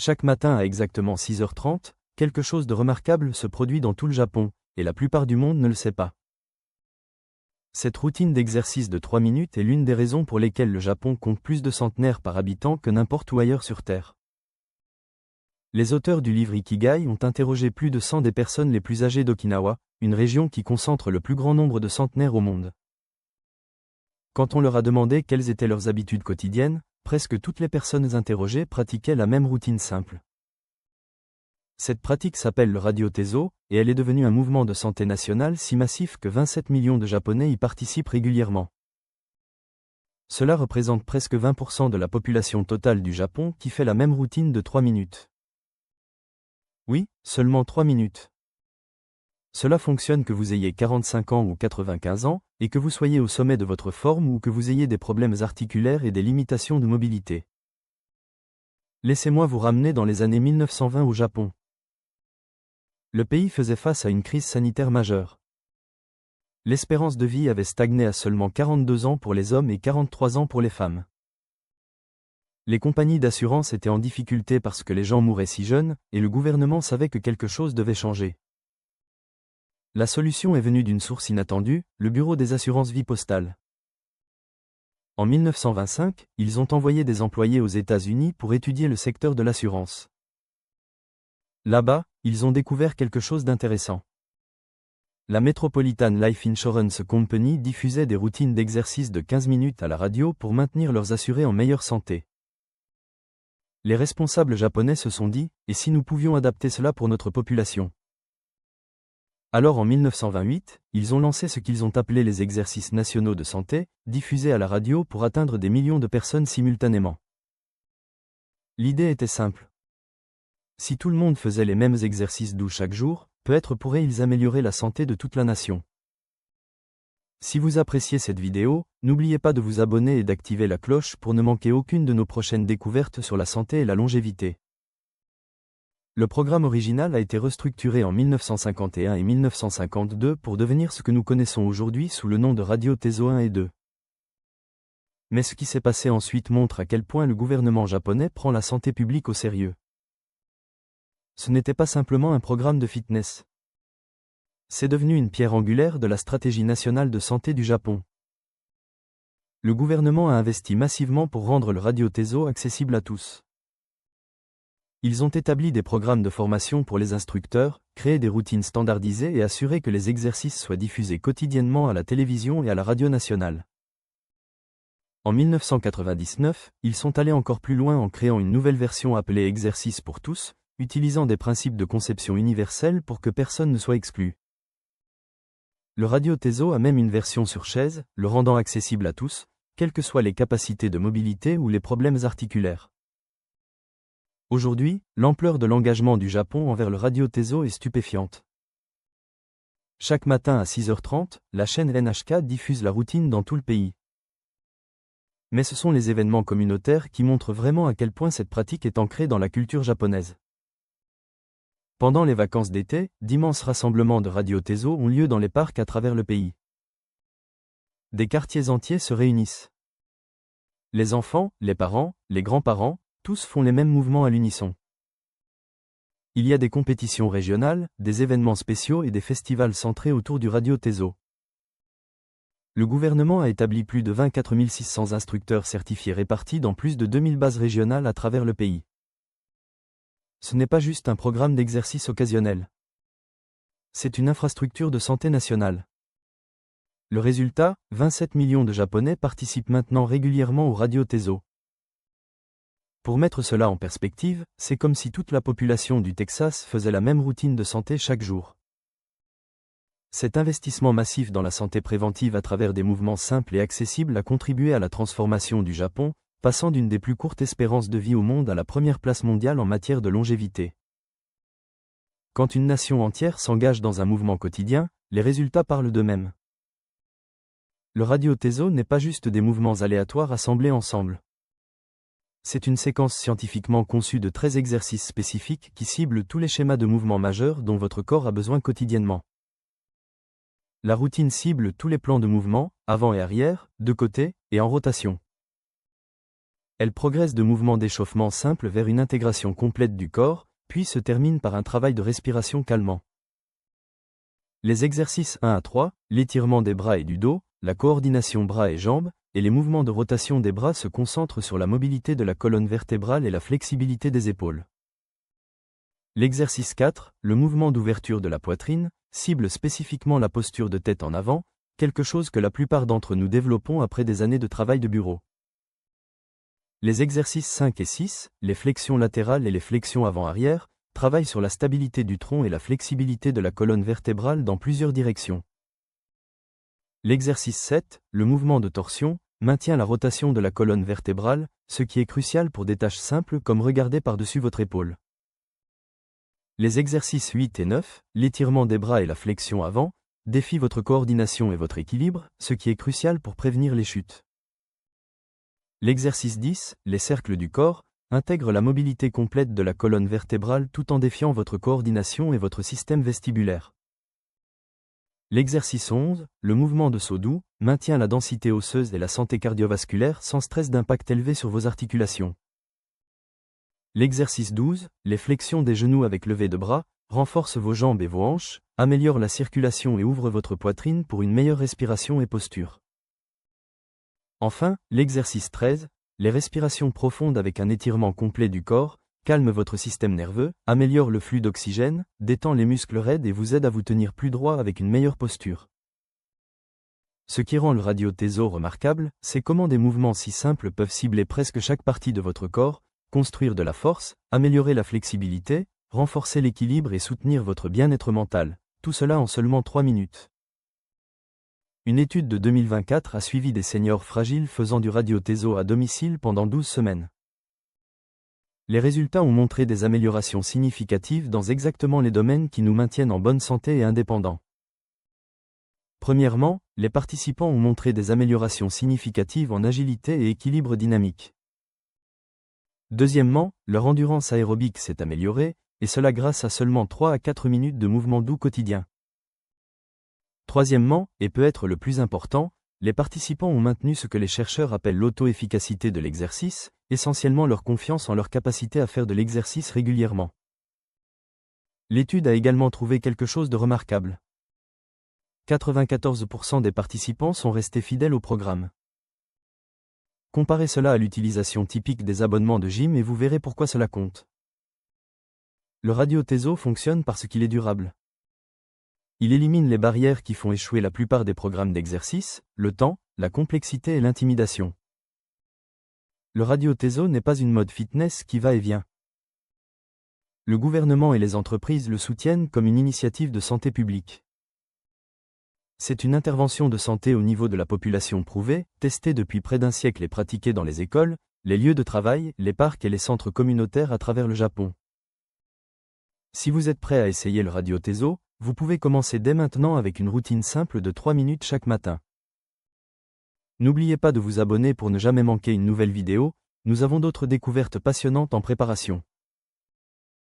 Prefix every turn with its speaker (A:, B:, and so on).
A: Chaque matin à exactement 6h30, quelque chose de remarquable se produit dans tout le Japon, et la plupart du monde ne le sait pas. Cette routine d'exercice de 3 minutes est l'une des raisons pour lesquelles le Japon compte plus de centenaires par habitant que n'importe où ailleurs sur Terre. Les auteurs du livre Ikigai ont interrogé plus de 100 des personnes les plus âgées d'Okinawa, une région qui concentre le plus grand nombre de centenaires au monde. Quand on leur a demandé quelles étaient leurs habitudes quotidiennes, presque toutes les personnes interrogées pratiquaient la même routine simple. Cette pratique s'appelle le Radio Teizo, et elle est devenue un mouvement de santé national si massif que 27 millions de Japonais y participent régulièrement. Cela représente presque 20% de la population totale du Japon qui fait la même routine de 3 minutes. Oui, seulement 3 minutes. Cela fonctionne que vous ayez 45 ans ou 95 ans, et que vous soyez au sommet de votre forme ou que vous ayez des problèmes articulaires et des limitations de mobilité. Laissez-moi vous ramener dans les années 1920 au Japon. Le pays faisait face à une crise sanitaire majeure. L'espérance de vie avait stagné à seulement 42 ans pour les hommes et 43 ans pour les femmes. Les compagnies d'assurance étaient en difficulté parce que les gens mouraient si jeunes, et le gouvernement savait que quelque chose devait changer. La solution est venue d'une source inattendue, le Bureau des assurances vie postale. En 1925, ils ont envoyé des employés aux États-Unis pour étudier le secteur de l'assurance. Là-bas, ils ont découvert quelque chose d'intéressant. La Metropolitan Life Insurance Company diffusait des routines d'exercice de 15 minutes à la radio pour maintenir leurs assurés en meilleure santé. Les responsables japonais se sont dit, et si nous pouvions adapter cela pour notre population ? Alors en 1928, ils ont lancé ce qu'ils ont appelé les exercices nationaux de santé, diffusés à la radio pour atteindre des millions de personnes simultanément. L'idée était simple. Si tout le monde faisait les mêmes exercices doux chaque jour, peut-être pourraient-ils améliorer la santé de toute la nation. Si vous appréciez cette vidéo, n'oubliez pas de vous abonner et d'activer la cloche pour ne manquer aucune de nos prochaines découvertes sur la santé et la longévité. Le programme original a été restructuré en 1951 et 1952 pour devenir ce que nous connaissons aujourd'hui sous le nom de Radio Teizo 1 et 2. Mais ce qui s'est passé ensuite montre à quel point le gouvernement japonais prend la santé publique au sérieux. Ce n'était pas simplement un programme de fitness. C'est devenu une pierre angulaire de la stratégie nationale de santé du Japon. Le gouvernement a investi massivement pour rendre le Radio Teizo accessible à tous. Ils ont établi des programmes de formation pour les instructeurs, créé des routines standardisées et assuré que les exercices soient diffusés quotidiennement à la télévision et à la radio nationale. En 1999, ils sont allés encore plus loin en créant une nouvelle version appelée Exercice pour tous, utilisant des principes de conception universelle pour que personne ne soit exclu. Le Radio Teizo a même une version sur chaise, le rendant accessible à tous, quelles que soient les capacités de mobilité ou les problèmes articulaires. Aujourd'hui, l'ampleur de l'engagement du Japon envers le Radio Teizo est stupéfiante. Chaque matin à 6h30, la chaîne NHK diffuse la routine dans tout le pays. Mais ce sont les événements communautaires qui montrent vraiment à quel point cette pratique est ancrée dans la culture japonaise. Pendant les vacances d'été, d'immenses rassemblements de Radio Teizo ont lieu dans les parcs à travers le pays. Des quartiers entiers se réunissent. Les enfants, les parents, les grands-parents, tous font les mêmes mouvements à l'unisson. Il y a des compétitions régionales, des événements spéciaux et des festivals centrés autour du Radio Teizo. Le gouvernement a établi plus de 24 600 instructeurs certifiés répartis dans plus de 2000 bases régionales à travers le pays. Ce n'est pas juste un programme d'exercice occasionnel. C'est une infrastructure de santé nationale. Le résultat, 27 millions de Japonais participent maintenant régulièrement au Radio Teizo. Pour mettre cela en perspective, c'est comme si toute la population du Texas faisait la même routine de santé chaque jour. Cet investissement massif dans la santé préventive à travers des mouvements simples et accessibles a contribué à la transformation du Japon, passant d'une des plus courtes espérances de vie au monde à la première place mondiale en matière de longévité. Quand une nation entière s'engage dans un mouvement quotidien, les résultats parlent d'eux-mêmes. Le Radio Teizo n'est pas juste des mouvements aléatoires assemblés ensemble. C'est une séquence scientifiquement conçue de 13 exercices spécifiques qui ciblent tous les schémas de mouvements majeurs dont votre corps a besoin quotidiennement. La routine cible tous les plans de mouvement, avant et arrière, de côté, et en rotation. Elle progresse de mouvements d'échauffement simples vers une intégration complète du corps, puis se termine par un travail de respiration calmant. Les exercices 1 à 3, l'étirement des bras et du dos, la coordination bras et jambes, et les mouvements de rotation des bras se concentrent sur la mobilité de la colonne vertébrale et la flexibilité des épaules. L'exercice 4, le mouvement d'ouverture de la poitrine, cible spécifiquement la posture de tête en avant, quelque chose que la plupart d'entre nous développons après des années de travail de bureau. Les exercices 5 et 6, les flexions latérales et les flexions avant-arrière, travaillent sur la stabilité du tronc et la flexibilité de la colonne vertébrale dans plusieurs directions. L'exercice 7, le mouvement de torsion, maintient la rotation de la colonne vertébrale, ce qui est crucial pour des tâches simples comme regarder par-dessus votre épaule. Les exercices 8 et 9, l'étirement des bras et la flexion avant, défient votre coordination et votre équilibre, ce qui est crucial pour prévenir les chutes. L'exercice 10, les cercles du corps, intègre la mobilité complète de la colonne vertébrale tout en défiant votre coordination et votre système vestibulaire. L'exercice 11, le mouvement de saut doux, maintient la densité osseuse et la santé cardiovasculaire sans stress d'impact élevé sur vos articulations. L'exercice 12, les flexions des genoux avec levée de bras, renforce vos jambes et vos hanches, améliore la circulation et ouvre votre poitrine pour une meilleure respiration et posture. Enfin, l'exercice 13, les respirations profondes avec un étirement complet du corps, calme votre système nerveux, améliore le flux d'oxygène, détend les muscles raides et vous aide à vous tenir plus droit avec une meilleure posture. Ce qui rend le Radio-Teso remarquable, c'est comment des mouvements si simples peuvent cibler presque chaque partie de votre corps, construire de la force, améliorer la flexibilité, renforcer l'équilibre et soutenir votre bien-être mental, tout cela en seulement 3 minutes. Une étude de 2024 a suivi des seniors fragiles faisant du Radio-Teso à domicile pendant 12 semaines. Les résultats ont montré des améliorations significatives dans exactement les domaines qui nous maintiennent en bonne santé et indépendants. Premièrement, les participants ont montré des améliorations significatives en agilité et équilibre dynamique. Deuxièmement, leur endurance aérobique s'est améliorée, et cela grâce à seulement 3 à 4 minutes de mouvement doux quotidien. Troisièmement, et peut être le plus important, les participants ont maintenu ce que les chercheurs appellent l'auto-efficacité de l'exercice, essentiellement leur confiance en leur capacité à faire de l'exercice régulièrement. L'étude a également trouvé quelque chose de remarquable. 94% des participants sont restés fidèles au programme. Comparez cela à l'utilisation typique des abonnements de gym et vous verrez pourquoi cela compte. Le Radio-Teso fonctionne parce qu'il est durable. Il élimine les barrières qui font échouer la plupart des programmes d'exercice, le temps, la complexité et l'intimidation. Le Radio-Teso n'est pas une mode fitness qui va et vient. Le gouvernement et les entreprises le soutiennent comme une initiative de santé publique. C'est une intervention de santé au niveau de la population prouvée, testée depuis près d'un siècle et pratiquée dans les écoles, les lieux de travail, les parcs et les centres communautaires à travers le Japon. Si vous êtes prêt à essayer le Radio-Teso, vous pouvez commencer dès maintenant avec une routine simple de 3 minutes chaque matin. N'oubliez pas de vous abonner pour ne jamais manquer une nouvelle vidéo, nous avons d'autres découvertes passionnantes en préparation.